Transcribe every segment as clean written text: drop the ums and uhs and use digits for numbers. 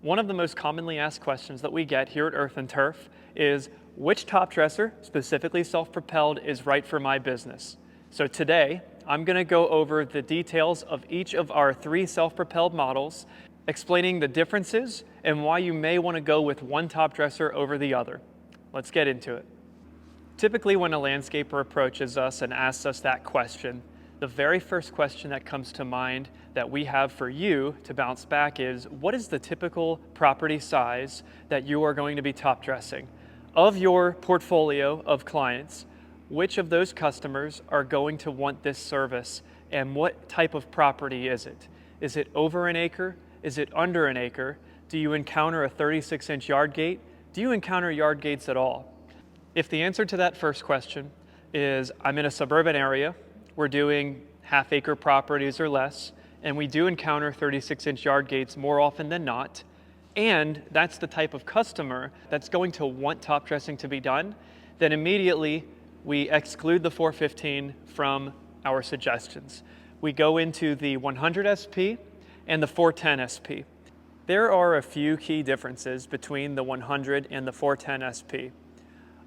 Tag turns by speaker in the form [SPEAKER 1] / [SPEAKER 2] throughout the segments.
[SPEAKER 1] One of the most commonly asked questions that we get here at Earth and Turf is which top dresser, specifically self-propelled, is right for my business. So today, I'm going to go over the details of each of our 3 self-propelled models, explaining the differences and why you may want to go with one top dresser over the other. Let's get into it. Typically, when a landscaper approaches us and asks us that question, the very first question that comes to mind that we have for you to bounce back is, what is the typical property size that you are going to be top dressing? Of your portfolio of clients, which of those customers are going to want this service, and what type of property is it? Is it over an acre? Is it under an acre? Do you encounter a 36-inch yard gate? Do you encounter yard gates at all? If the answer to that first question is, I'm in a suburban area, we're doing half-acre properties or less, and we do encounter 36-inch yard gates more often than not, and that's the type of customer that's going to want top dressing to be done, then immediately we exclude the 415 from our suggestions. We go into the 100 SP and the 410 SP. There are a few key differences between the 100 and the 410 SP.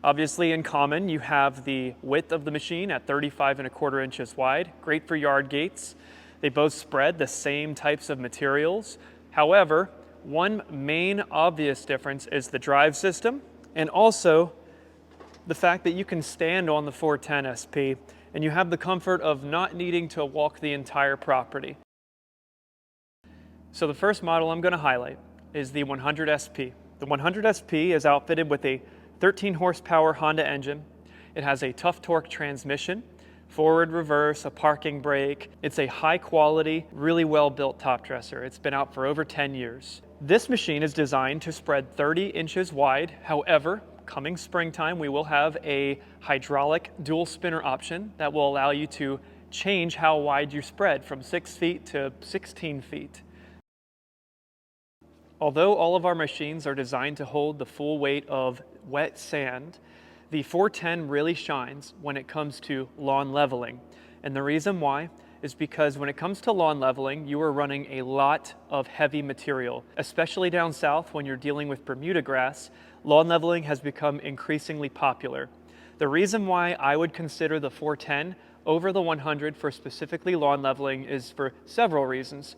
[SPEAKER 1] Obviously, in common, you have the width of the machine at 35¼ inches wide, great for yard gates. They both spread the same types of materials. However, one main obvious difference is the drive system, and also the fact that you can stand on the 410 SP and you have the comfort of not needing to walk the entire property. So the first model I'm going to highlight is the 100 SP. The 100 SP is outfitted with a 13 horsepower Honda engine. It has a tough torque transmission, forward, reverse, a parking brake. It's a high quality, really well built top dresser. It's been out for over 10 years. This machine is designed to spread 30 inches wide. However, coming springtime, we will have a hydraulic dual spinner option that will allow you to change how wide you spread from 6 feet to 16 feet. Although all of our machines are designed to hold the full weight of wet sand, the 410 really shines when it comes to lawn leveling. And the reason why is because when it comes to lawn leveling, you are running a lot of heavy material. Especially down south when you're dealing with Bermuda grass, lawn leveling has become increasingly popular. The reason why I would consider the 410 over the 100 for specifically lawn leveling is for several reasons.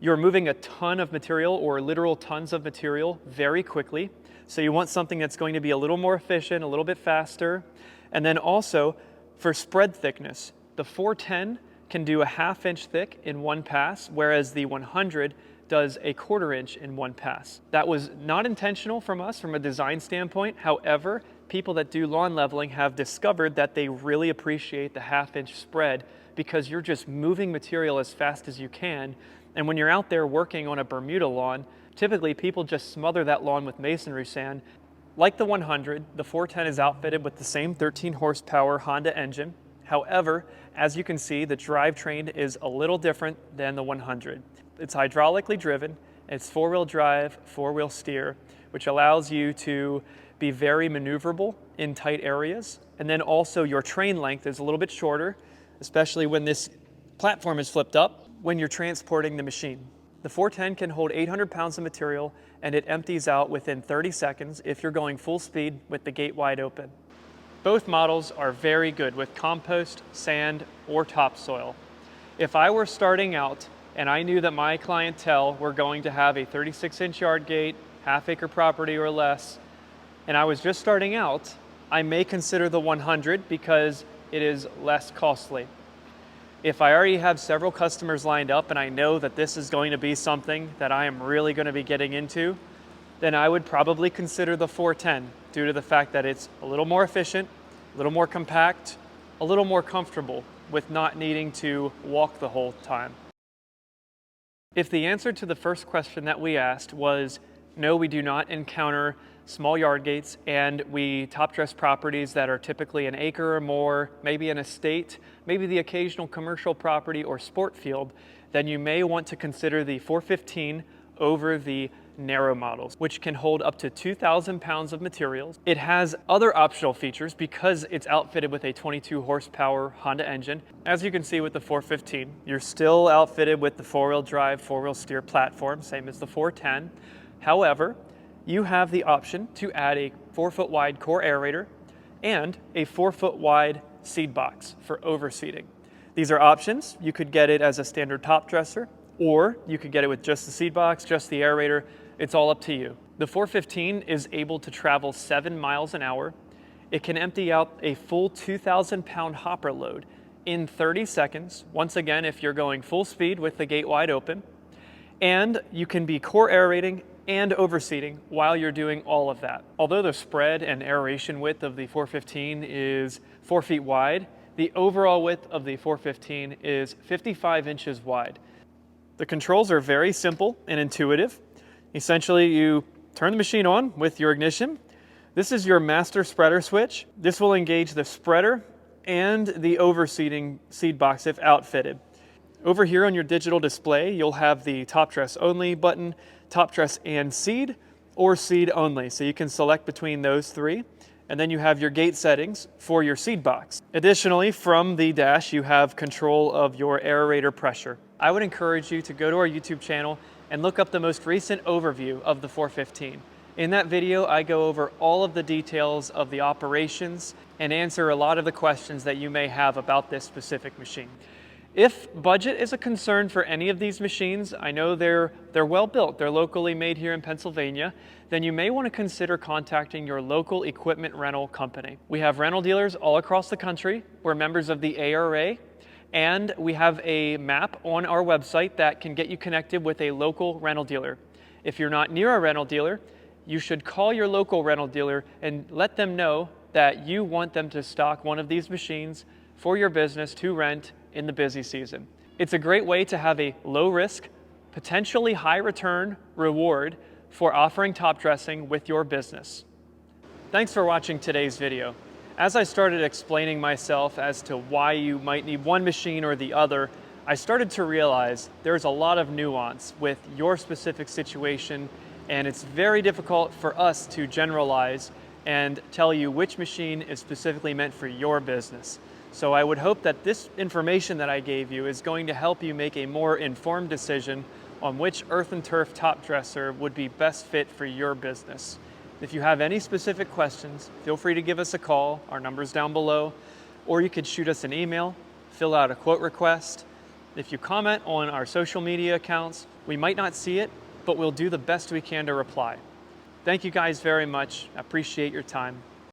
[SPEAKER 1] You're moving a ton of material, or literal tons of material, very quickly. So you want something that's going to be a little more efficient, a little bit faster. And then also for spread thickness, the 410 can do a 1/2 inch thick in one pass, whereas the 100 does a 1/4 inch in one pass. That was not intentional from us from a design standpoint. However, people that do lawn leveling have discovered that they really appreciate the 1/2 inch spread because you're just moving material as fast as you can. And when you're out there working on a Bermuda lawn, typically people just smother that lawn with masonry sand. Like the 100, the 410 is outfitted with the same 13 horsepower Honda engine. However, as you can see, the drivetrain is a little different than the 100. It's hydraulically driven, it's 4-wheel drive, 4-wheel steer, which allows you to be very maneuverable in tight areas. And then also your train length is a little bit shorter, especially when this platform is flipped up when you're transporting the machine. The 410 can hold 800 pounds of material and it empties out within 30 seconds if you're going full speed with the gate wide open. Both models are very good with compost, sand, or topsoil. If I were starting out and I knew that my clientele were going to have a 36-inch yard gate, 1/2 acre property or less, and I was just starting out, I may consider the 100 because it is less costly. If I already have several customers lined up and I know that this is going to be something that I am really going to be getting into, then I would probably consider the 410 due to the fact that it's a little more efficient, a little more compact, a little more comfortable with not needing to walk the whole time. If the answer to the first question that we asked was, no, we do not encounter small yard gates, and we top dress properties that are typically an acre or more, maybe an estate, maybe the occasional commercial property or sport field, then you may want to consider the 415 over the narrow models, which can hold up to 2,000 pounds of materials. It has other optional features because it's outfitted with a 22 horsepower Honda engine. As you can see with the 415, you're still outfitted with the 4-wheel drive, 4-wheel steer platform, same as the 410. However, you have the option to add a 4-foot wide core aerator and a 4-foot wide seed box for overseeding. These are options. You could get it as a standard top dresser, or you could get it with just the seed box, just the aerator. It's all up to you. The 415 is able to travel 7 miles an hour. It can empty out a full 2,000-pound hopper load in 30 seconds. Once again, if you're going full speed with the gate wide open. And you can be core aerating and overseeding while you're doing all of that. Although the spread and aeration width of the 415 is 4 feet wide, the overall width of the 415 is 55 inches wide. The controls are very simple and intuitive. Essentially, you turn the machine on with your ignition. This is your master spreader switch. This will engage the spreader and the overseeding seed box if outfitted. Over here on your digital display, you'll have the top dress only button, top dress and seed, or seed only. So you can select between those three. And then you have your gate settings for your seed box. Additionally, from the dash, you have control of your aerator pressure. I would encourage you to go to our YouTube channel and look up the most recent overview of the 415. In that video, I go over all of the details of the operations and answer a lot of the questions that you may have about this specific machine. If budget is a concern for any of these machines, I know they're well built, they're locally made here in Pennsylvania, then you may want to consider contacting your local equipment rental company. We have rental dealers all across the country. We're members of the ARA, and we have a map on our website that can get you connected with a local rental dealer. If you're not near a rental dealer, you should call your local rental dealer and let them know that you want them to stock one of these machines for your business to rent in the busy season. It's a great way to have a low risk, potentially high return reward for offering top dressing with your business. Thanks for watching today's video. As I started explaining myself as to why you might need one machine or the other, I started to realize there's a lot of nuance with your specific situation, and it's very difficult for us to generalize and tell you which machine is specifically meant for your business. So I would hope that this information that I gave you is going to help you make a more informed decision on which earth and turf top dresser would be best fit for your business. If you have any specific questions, feel free to give us a call. Our number's down below, or you could shoot us an email, fill out a quote request. If you comment on our social media accounts, we might not see it, but we'll do the best we can to reply. Thank you guys very much. I appreciate your time.